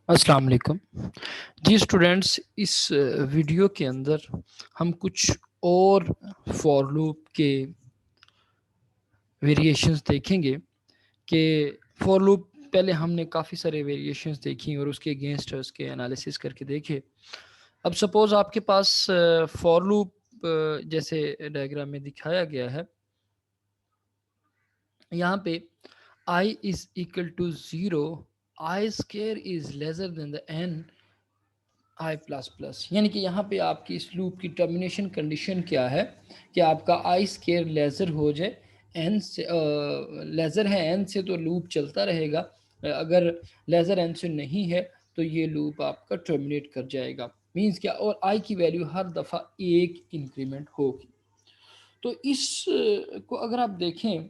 अस्सलाम वालेकुम जी स्टूडेंट्स। इस वीडियो के अंदर हम कुछ और फॉर लूप के वेरिएशंस देखेंगे कि फॉर लूप पहले हमने काफ़ी सारे वेरिएशंस देखी और उसके अगेंस्ट उसके एनालिसिस करके देखे। अब सपोज़ आपके पास फॉर लूप जैसे डायग्राम में दिखाया गया है, यहाँ पे I is equal to zero, I square is lesser than the n I plus plus, यानी कि यहाँ पे आपकी इस लूप की टर्मिनेशन कंडीशन क्या है कि आपका आई स्केयर लेज़र हो जाए एन से। लेज़र है एन से तो लूप चलता रहेगा, अगर लेज़र एन से नहीं है तो ये लूप आपका टर्मिनेट कर जाएगा। मीन्स क्या, और आई की वैल्यू हर दफ़ा एक इंक्रीमेंट होगी। तो इस को अगर आप देखें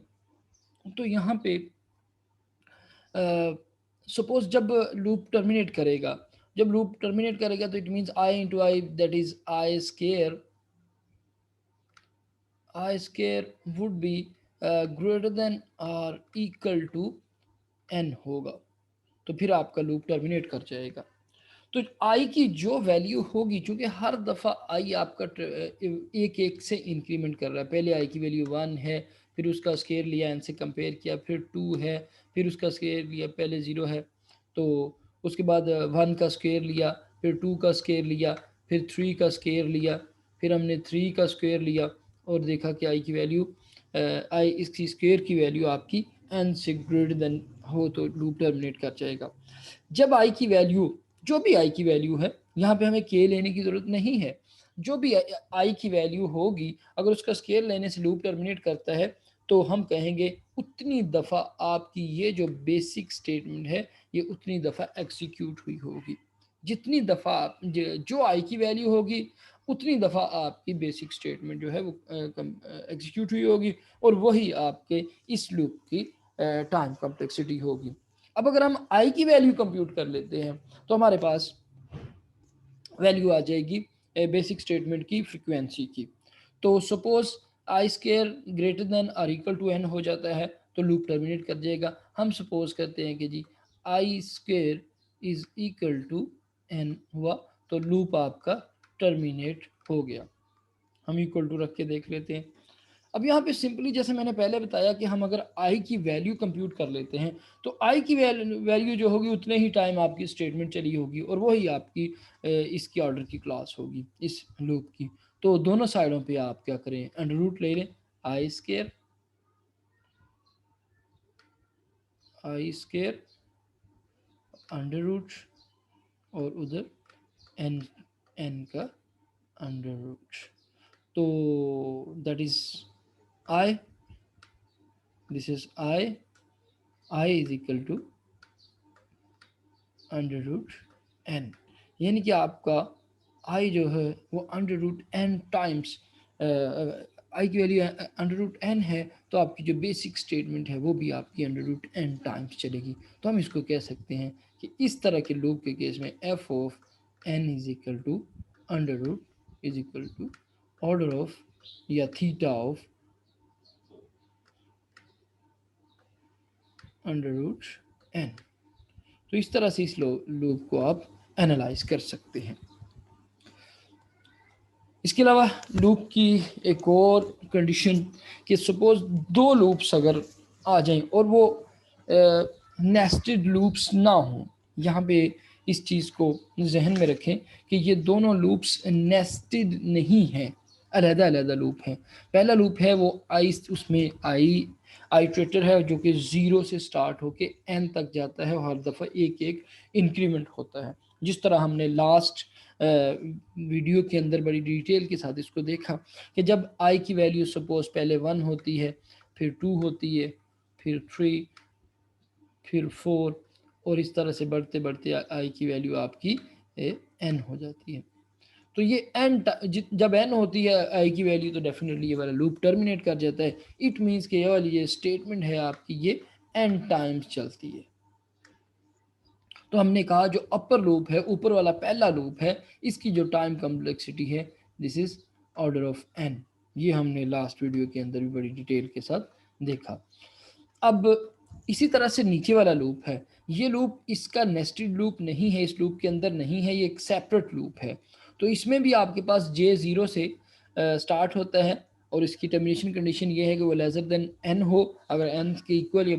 तो यहाँ पे सपोज जब लूप टर्मिनेट करेगा, तो it means I into I, that is I square would be greater than और इक्वल टू एन होगा, तो फिर आपका लूप टर्मिनेट कर जाएगा। तो आई की जो वैल्यू होगी, चूंकि हर दफ़ा आई आपका एक एक से इंक्रीमेंट कर रहा है, पहले आई की वैल्यू 1 है, फिर उसका स्केयर लिया एन से कंपेयर किया, फिर 2 है, फिर उसका स्केयर लिया, पहले 0 है तो उसके बाद 1 का स्केयर लिया, फिर 2 का स्केयर लिया, फिर 3 का स्केयर लिया, फिर हमने 3 का स्केयर लिया और देखा कि आई की वैल्यू आई इसकी स्केयर की वैल्यू आपकी एन से ग्रेटर देन हो तो लूप टर्मिनेट कर जाएगा। जब आई की वैल्यू, जो भी आई की वैल्यू है, यहाँ पे हमें के लेने की ज़रूरत नहीं है, जो भी आई की वैल्यू होगी अगर उसका स्केयर लेने से लूप टर्मिनेट करता है तो हम कहेंगे उतनी दफ़ा आपकी ये जो बेसिक स्टेटमेंट है ये उतनी दफ़ा एग्जीक्यूट हुई होगी। जितनी दफ़ा जो आई की वैल्यू होगी उतनी दफ़ा आपकी बेसिक स्टेटमेंट जो है वो एग्जीक्यूट हुई होगी, और वही आपके इस लूप की टाइम कॉम्प्लेक्सिटी होगी। अब अगर हम आई की वैल्यू कंप्यूट कर लेते हैं तो हमारे पास वैल्यू आ जाएगी बेसिक स्टेटमेंट की फ्रीक्वेंसी की। तो suppose I square greater than और इक्वल टू एन हो जाता है तो लूप टर्मिनेट कर जाएगा। हम सपोज करते हैं कि g i square is equal to n हुआ तो लूप आपका टर्मिनेट हो गया। हम इक्वल टू रख के देख लेते हैं। अब यहाँ पे सिंपली जैसे मैंने पहले बताया कि हम अगर आई की वैल्यू कंप्यूट कर लेते हैं तो आई की वैल्यू जो होगी उतने ही टाइम आपकी स्टेटमेंट चली होगी और वही आपकी इसकी ऑर्डर की क्लास होगी इस लूप की। तो दोनों साइडों पे आप क्या करें, अंडर रूट ले लें, आई स्केयर अंडर रूट और उधर एन एन का अंडर रूट, तो that is I, this is I is equal to under root n, यानी कि आपका आई जो है वो under root n times I की वैल्यू अंडर रूट एन है तो आपकी जो बेसिक स्टेटमेंट है वो भी आपकी अंडर रूट एन टाइम्स चलेगी। तो हम इसको कह सकते हैं कि इस तरह के लूप के केस में f of n is equal to under root is equal to order of या theta of under root n. तो इस तरह से इस लूप को आप एनालाइज कर सकते हैं। इसके अलावा लूप की एक और कंडीशन कि सपोज दो लूप्स अगर आ जाएं और वो नेस्टेड लूप्स ना हों, यहाँ पे इस चीज़ को जहन में रखें कि ये दोनों लूप्स नेस्टेड नहीं हैं, अलहदा अलहदा लूप हैं। पहला लूप है वो आई, उसमें आई ट्रेटर है जो कि 0 से स्टार्ट होके एन तक जाता है और हर दफ़ा एक एक इंक्रीमेंट होता है। जिस तरह हमने लास्ट वीडियो के अंदर बड़ी डिटेल के साथ इसको देखा कि जब आई की वैल्यू सपोज पहले 1 होती है, फिर 2 होती है, फिर 3, फिर 4, और इस तरह से बढ़ते बढ़ते आई की वैल्यू आपकी एन हो जाती है। तो ये एन जब एन होती है आई की वैल्यू तो डेफिनेटली ये वाला लूप टर्मिनेट कर जाता है। इट मीन्स कि ये वाली ये स्टेटमेंट है आपकी ये एन टाइम्स चलती है। तो हमने कहा जो अपर लूप है, ऊपर वाला पहला लूप है, इसकी जो टाइम कॉम्प्लेक्सिटी है this is order of n. ये हमने लास्ट वीडियो के अंदर भी बड़ी डिटेल के साथ देखा। अब इसी तरह से नीचे वाला लूप है, ये लूप इसका नेस्टेड लूप नहीं है, इस लूप के अंदर नहीं है, ये एक सेपरेट लूप है। तो इसमें भी आपके पास जे ज़ीरो से स्टार्ट होता है और इसकी टर्मिनेशन कंडीशन ये है कि वो लेसर देन एन हो। अगर एन के इक्वल या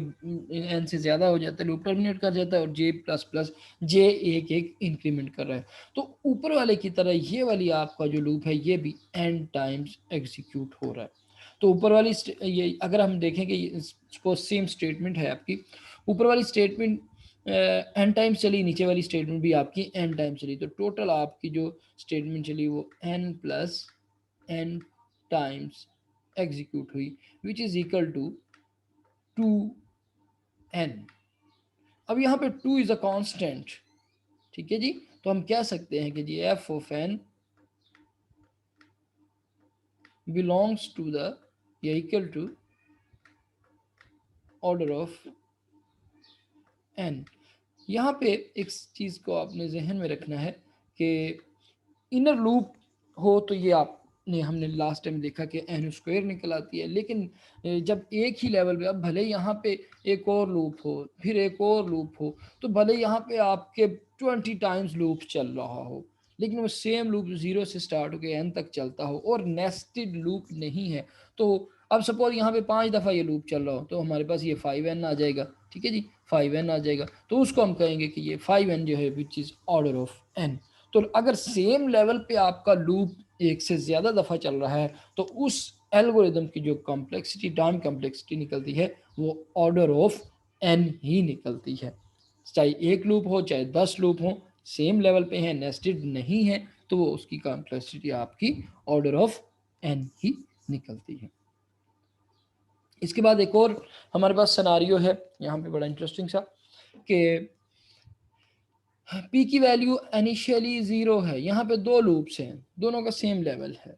एन से ज़्यादा हो जाता है लूप टर्मिनेट कर जाता है, और जे प्लस प्लस जे एक एक इंक्रीमेंट कर रहा है। तो ऊपर वाले की तरह ये वाली आपका जो लूप है ये भी एन टाइम्स एग्जीक्यूट हो रहा है। तो ऊपर वाली ये अगर हम देखें कि सपोज सेम स्टेटमेंट है आपकी, ऊपर वाली स्टेटमेंट एन टाइम्स चली, नीचे वाली स्टेटमेंट भी आपकी एन टाइम्स चली, तो टोटल आपकी जो स्टेटमेंट चली वो n plus n times execute हुई, which is equal to 2n। अब यहाँ पे 2 इज अ कांस्टेंट, ठीक है जी। तो हम कह सकते हैं कि g f of n belongs to the या equal to order of n. यहाँ पे एक चीज़ को आपने जहन में रखना है कि इनर लूप हो तो ये आपने हमने लास्ट टाइम देखा कि एन स्क्वायर निकल आती है, लेकिन जब एक ही लेवल पे, अब भले यहाँ पे एक और लूप हो फिर एक और लूप हो, तो भले यहाँ पे आपके 20 टाइम्स लूप चल रहा हो, लेकिन वो सेम लूप जीरो से स्टार्ट होकर एन तक चलता हो और नेस्टेड लूप नहीं है। तो अब सपोज यहाँ पे 5 दफ़ा ये लूप चल रहा हो तो हमारे पास ये 5n आ जाएगा, ठीक है जी, 5n आ जाएगा। तो उसको हम कहेंगे कि ये 5n जो है which is order of n। तो अगर सेम लेवल पे आपका लूप एक से ज़्यादा दफ़ा चल रहा है तो उस एल्गोरिदम की जो कॉम्प्लेक्सिटी, टाइम कॉम्प्लेक्सिटी निकलती है वो ऑर्डर ऑफ n ही निकलती है। चाहे एक लूप हो चाहे 10 लूप हो, सेम लेवल पे है, नेस्टेड नहीं है, तो वो उसकी कॉम्प्लेक्सिटी आपकी ऑर्डर ऑफ n ही निकलती है। इसके बाद एक और हमारे पास सिनारियो है यहाँ पे बड़ा इंटरेस्टिंग सा, कि पी की वैल्यू इनिशियली ज़ीरो है। यहाँ पे दो लूप्स हैं, दोनों का सेम लेवल है,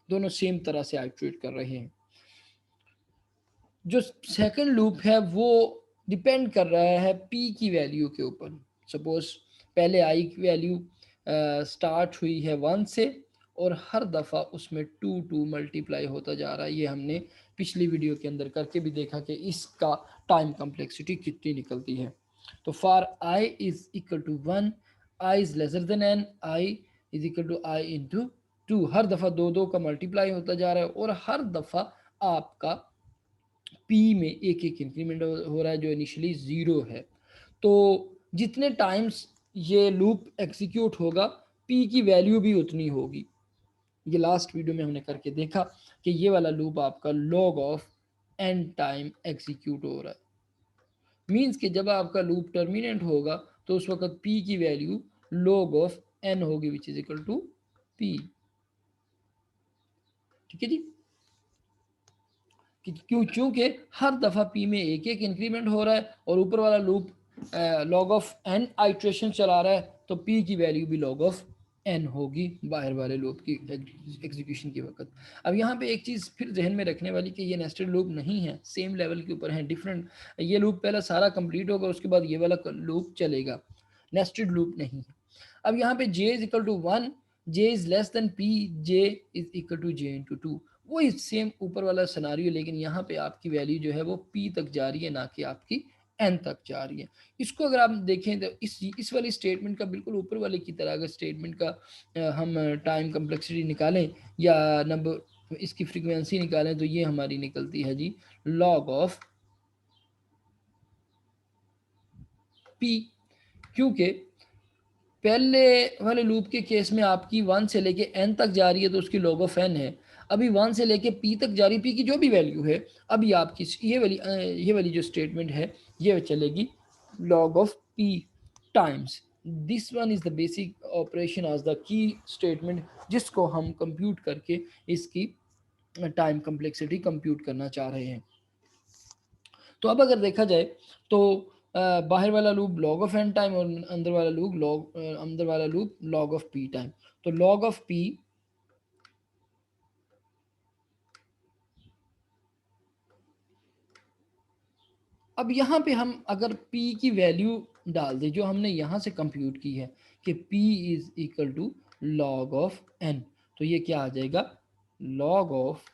दोनों सेम तरह से एक्चुएट कर रहे हैं। जो सेकंड लूप है वो डिपेंड कर रहा है पी की वैल्यू के ऊपर। सपोज पहले आई की वैल्यू स्टार्ट हुई है 1 से और हर दफ़ा उसमें 2 मल्टीप्लाई होता जा रहा है। ये हमने पिछली वीडियो के अंदर करके भी देखा कि इसका टाइम कम्प्लेक्सिटी कितनी निकलती है। तो for i is equal to 1, i is lesser than n, i is equal to i into 2, हर दफ़ा दो का मल्टीप्लाई होता जा रहा है और हर दफ़ा आपका पी में एक एक इंक्रीमेंट हो रहा है जो इनिशियली ज़ीरो है। तो जितने टाइम्स ये लूप एग्जीक्यूट होगा पी की वैल्यू भी उतनी होगी। ये लास्ट वीडियो में हमने करके देखा कि ये वाला लूप आपका log of n time execute हो रहा है। मीन्स कि जब आपका लूप टर्मिनेट होगा तो उस वक्त पी की वैल्यू लॉग ऑफ एन होगी which is equal to p, ठीक है जी। क्यों? क्योंकि हर दफ़ा पी में एक एक इंक्रीमेंट हो रहा है और ऊपर वाला loop log of n iteration चला रहा है, तो पी की वैल्यू भी लॉग ऑफ एन होगी बाहर वाले लूप की एग्जीक्यूशन के वक्त। अब यहाँ पे एक चीज़ फिर जहन में रखने वाली कि ये नेस्टेड लूप नहीं है, सेम लेवल के ऊपर है, डिफरेंट। ये लूप पहला सारा कंप्लीट होगा उसके बाद ये वाला लूप चलेगा, नेस्टेड लूप नहीं है। अब यहाँ पे j is equal to 1, j is less than p, j is equal to j into 2, वही सेम ऊपर वाला सिनारियो, लेकिन यहाँ पे आपकी वैल्यू जो है वो p तक जा रही है ना कि आपकी n तक जा रही है। इसको अगर आप देखें तो इस वाली स्टेटमेंट का बिल्कुल ऊपर वाले की तरह अगर स्टेटमेंट का हम टाइम कम्प्लेक्सिटी निकालें या नंबर इसकी फ्रीक्वेंसी निकालें तो ये हमारी निकलती है जी लॉग ऑफ p। क्योंकि पहले वाले लूप के केस में आपकी 1 से लेके n तक जा रही है तो उसकी log ऑफ n है। अभी 1 से लेके p तक जा रही, p की जो भी वैल्यू है, अभी आपकी ये वाली जो स्टेटमेंट है ये चलेगी log of p times. This one is the basic operation as the key statement जिसको हम कंप्यूट करके इसकी टाइम कम्प्लेक्सिटी कंप्यूट करना चाह रहे हैं। तो अब अगर देखा जाए तो बाहर वाला loop log of n time और अंदर वाला loop log of p time. तो लॉग ऑफ पी अब यहाँ पे हम अगर p की वैल्यू डाल दें जो हमने यहाँ से कंप्यूट की है कि p is equal to log of n, तो ये क्या आ जाएगा लॉग ऑफ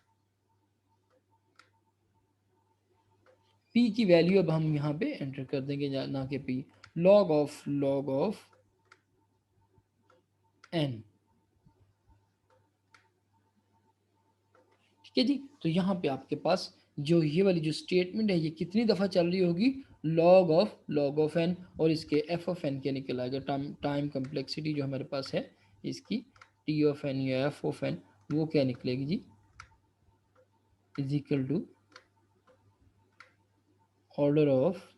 पी की वैल्यू अब हम यहाँ पे एंटर कर देंगे, ना कि पी, log ऑफ n। ठीक है जी। तो यहाँ पे आपके पास जो ये वाली जो स्टेटमेंट है ये कितनी दफ़ा चल रही होगी, log ऑफ n, और इसके f ऑफ n क्या निकल आएगा, टाइम कम्प्लेक्सिटी जो हमारे पास है इसकी t ऑफ n या f ऑफ n, वो क्या निकलेगी जी, is equal to order of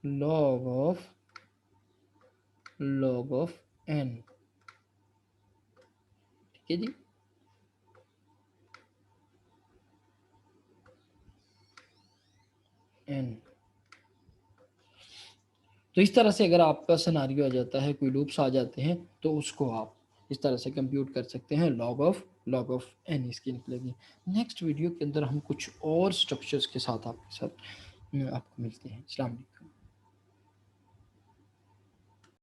log of n। ठीक है जी। n, तो इस तरह से अगर आपका सिनारियो आ जाता है, कोई लूप्स आ जाते हैं, तो उसको आप इस तरह से कंप्यूट कर सकते हैं, log ऑफ n इसकी निकलेगी। नेक्स्ट वीडियो के अंदर हम कुछ और स्ट्रक्चर्स के साथ आपके साथ आपको मिलते हैं। अस्सलाम वालेकुम।